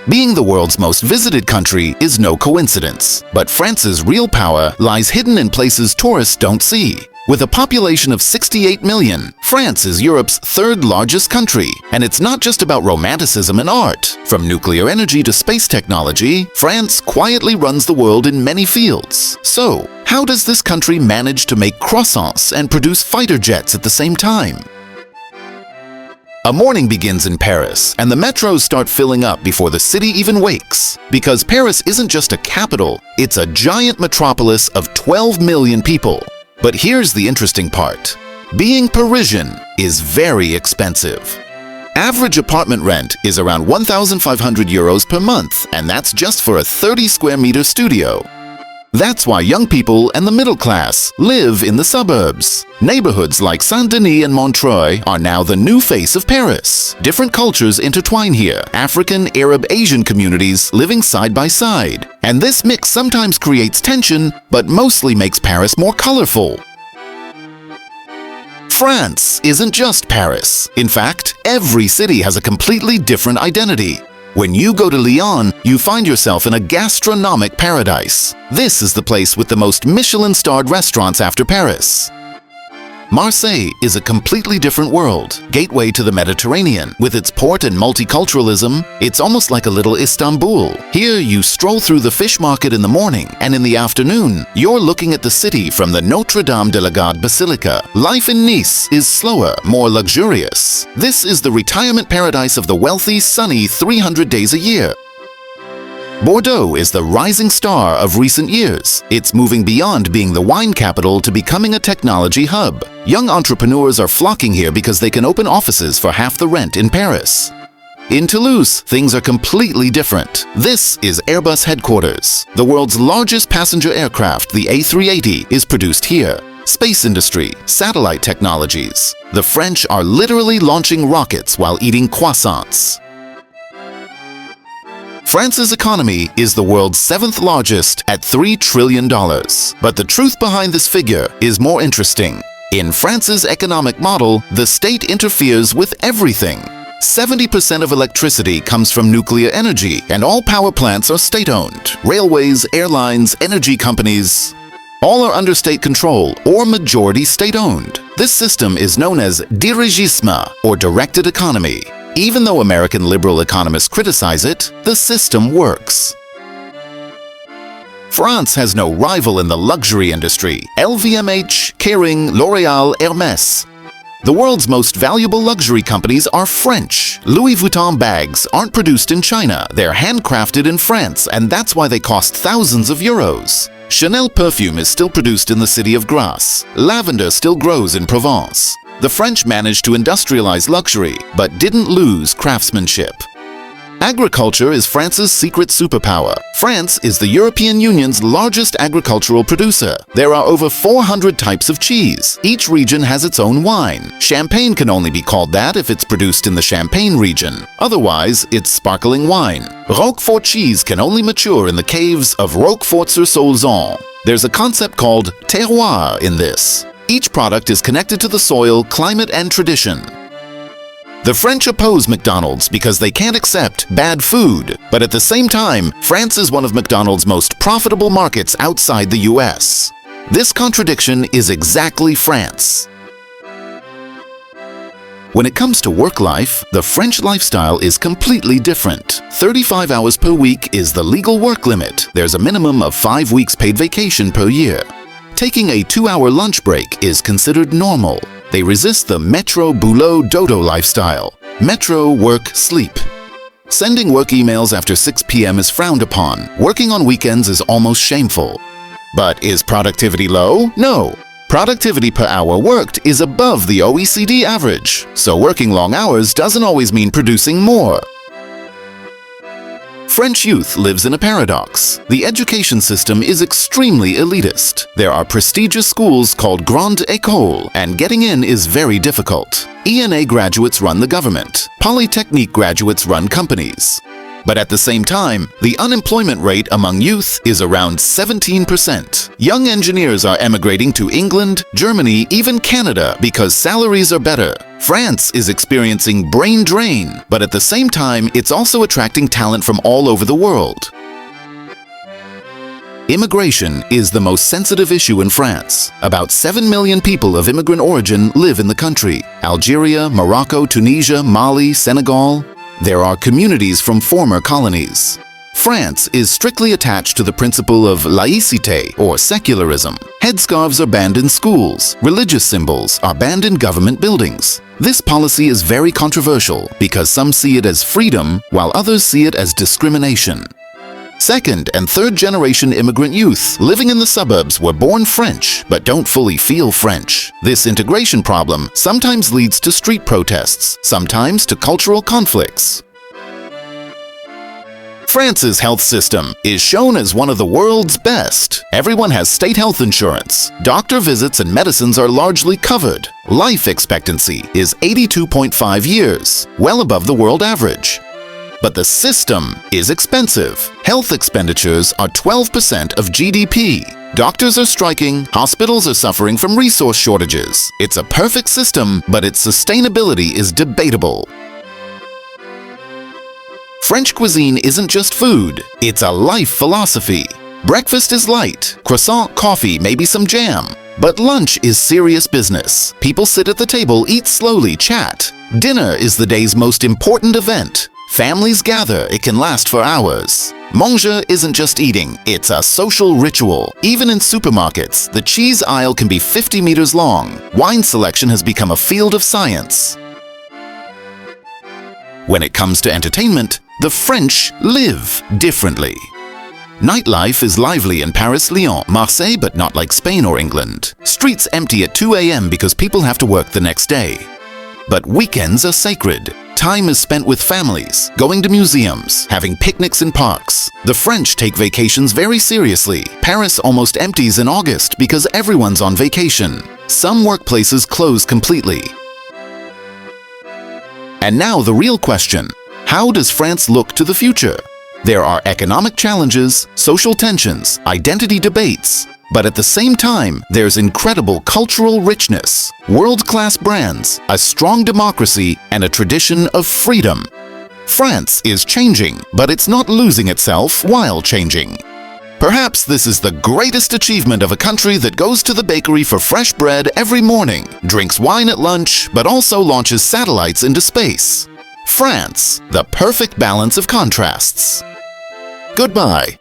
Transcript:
Being the world's most visited country is no coincidence, but France's real power lies hidden in places tourists don't see. With a population of 68 million, France is Europe's third largest country, and it's not just about romanticism and art. From nuclear energy to space technology, France quietly runs the world in many fields. So, how does this country manage to make croissants and produce fighter jets at the same time? A morning begins in Paris, and the metros start filling up before the city even wakes. Because Paris isn't just a capital, it's a giant metropolis of 12 million people. But here's the interesting part. Being Parisian is very expensive. Average apartment rent is around 1,500 euros per month, and that's just for a 30 square meter studio. That's why young people and the middle class live in the suburbs. Neighborhoods like Saint-Denis and Montreuil are now the new face of Paris. Different cultures intertwine here, African, Arab, Asian communities living side by side. And this mix sometimes creates tension, but mostly makes Paris more colorful. France isn't just Paris. In fact, every city has a completely different identity. When you go to Lyon, you find yourself in a gastronomic paradise. This is the place with the most Michelin-starred restaurants after Paris. Marseille is a completely different world, gateway to the Mediterranean. With its port and multiculturalism, it's almost like a little Istanbul. Here you stroll through the fish market in the morning, and in the afternoon, you're looking at the city from the Notre Dame de la Garde Basilica. Life in Nice is slower, more luxurious. This is the retirement paradise of the wealthy, sunny 300 days a year. Bordeaux is the rising star of recent years. It's moving beyond being the wine capital to becoming a technology hub. Young entrepreneurs are flocking here because they can open offices for half the rent in Paris. In Toulouse, things are completely different. This is Airbus headquarters. The world's largest passenger aircraft, the A380, is produced here. Space industry, satellite technologies. The French are literally launching rockets while eating croissants. France's economy is the world's 7th largest at $3 trillion. But the truth behind this figure is more interesting. In France's economic model, the state interferes with everything. 70% of electricity comes from nuclear energy, and all power plants are state-owned. Railways, airlines, energy companies, all are under state control or majority state-owned. This system is known as Dirigisme, or directed economy. Even though American liberal economists criticize it, the system works. France has no rival in the luxury industry. LVMH, Kering, L'Oréal, Hermès. The world's most valuable luxury companies are French. Louis Vuitton bags aren't produced in China. They're handcrafted in France, and that's why they cost thousands of euros. Chanel perfume is still produced in the city of Grasse. Lavender still grows in Provence. The French managed to industrialize luxury, but didn't lose craftsmanship. Agriculture is France's secret superpower. France is the European Union's largest agricultural producer. There are over 400 types of cheese. Each region has its own wine. Champagne can only be called that if it's produced in the Champagne region. Otherwise, it's sparkling wine. Roquefort cheese can only mature in the caves of Roquefort-sur-Sauzon. There's a concept called terroir in this. Each product is connected to the soil, climate, and tradition. The French oppose McDonald's because they can't accept bad food. But at the same time, France is one of McDonald's most profitable markets outside the US. This contradiction is exactly France. When it comes to work life, the French lifestyle is completely different. 35 hours per week is the legal work limit. There's a minimum of 5 weeks paid vacation per year. Taking a 2-hour lunch break is considered normal. They resist the metro boulot dodo lifestyle. Metro, work, sleep. Sending work emails after 6 p.m. is frowned upon. Working on weekends is almost shameful. But is productivity low? No. Productivity per hour worked is above the OECD average. So working long hours doesn't always mean producing more. French youth lives in a paradox. The education system is extremely elitist. There are prestigious schools called Grande École, and getting in is very difficult. ENA graduates run the government. Polytechnique graduates run companies. But at the same time, the unemployment rate among youth is around 17%. Young engineers are emigrating to England, Germany, even Canada because salaries are better. France is experiencing brain drain, but at the same time, it's also attracting talent from all over the world. Immigration is the most sensitive issue in France. About 7 million people of immigrant origin live in the country. Algeria, Morocco, Tunisia, Mali, Senegal. There are communities from former colonies. France is strictly attached to the principle of laïcité, or secularism. Headscarves are banned in schools. Religious symbols are banned in government buildings. This policy is very controversial because some see it as freedom, while others see it as discrimination. Second and third generation immigrant youth living in the suburbs were born French but don't fully feel French. This integration problem sometimes leads to street protests, sometimes to cultural conflicts. France's health system is shown as one of the world's best. Everyone has state health insurance. Doctor visits and medicines are largely covered. Life expectancy is 82.5 years, well above the world average. But the system is expensive. Health expenditures are 12% of GDP. Doctors are striking, hospitals are suffering from resource shortages. It's a perfect system, but its sustainability is debatable. French cuisine isn't just food, it's a life philosophy. Breakfast is light, croissant, coffee, maybe some jam. But lunch is serious business. People sit at the table, eat slowly, chat. Dinner is the day's most important event. Families gather, it can last for hours. Manger isn't just eating, it's a social ritual. Even in supermarkets, the cheese aisle can be 50 meters long. Wine selection has become a field of science. When it comes to entertainment, the French live differently. Nightlife is lively in Paris, Lyon, Marseille, but not like Spain or England. Streets empty at 2 a.m. because people have to work the next day. But weekends are sacred. Time is spent with families, going to museums, having picnics in parks. The French take vacations very seriously. Paris almost empties in August because everyone's on vacation. Some workplaces close completely. And now the real question: how does France look to the future? There are economic challenges, social tensions, identity debates. But at the same time, there's incredible cultural richness, world-class brands, a strong democracy, and a tradition of freedom. France is changing, but it's not losing itself while changing. Perhaps this is the greatest achievement of a country that goes to the bakery for fresh bread every morning, drinks wine at lunch, but also launches satellites into space. France, the perfect balance of contrasts. Goodbye.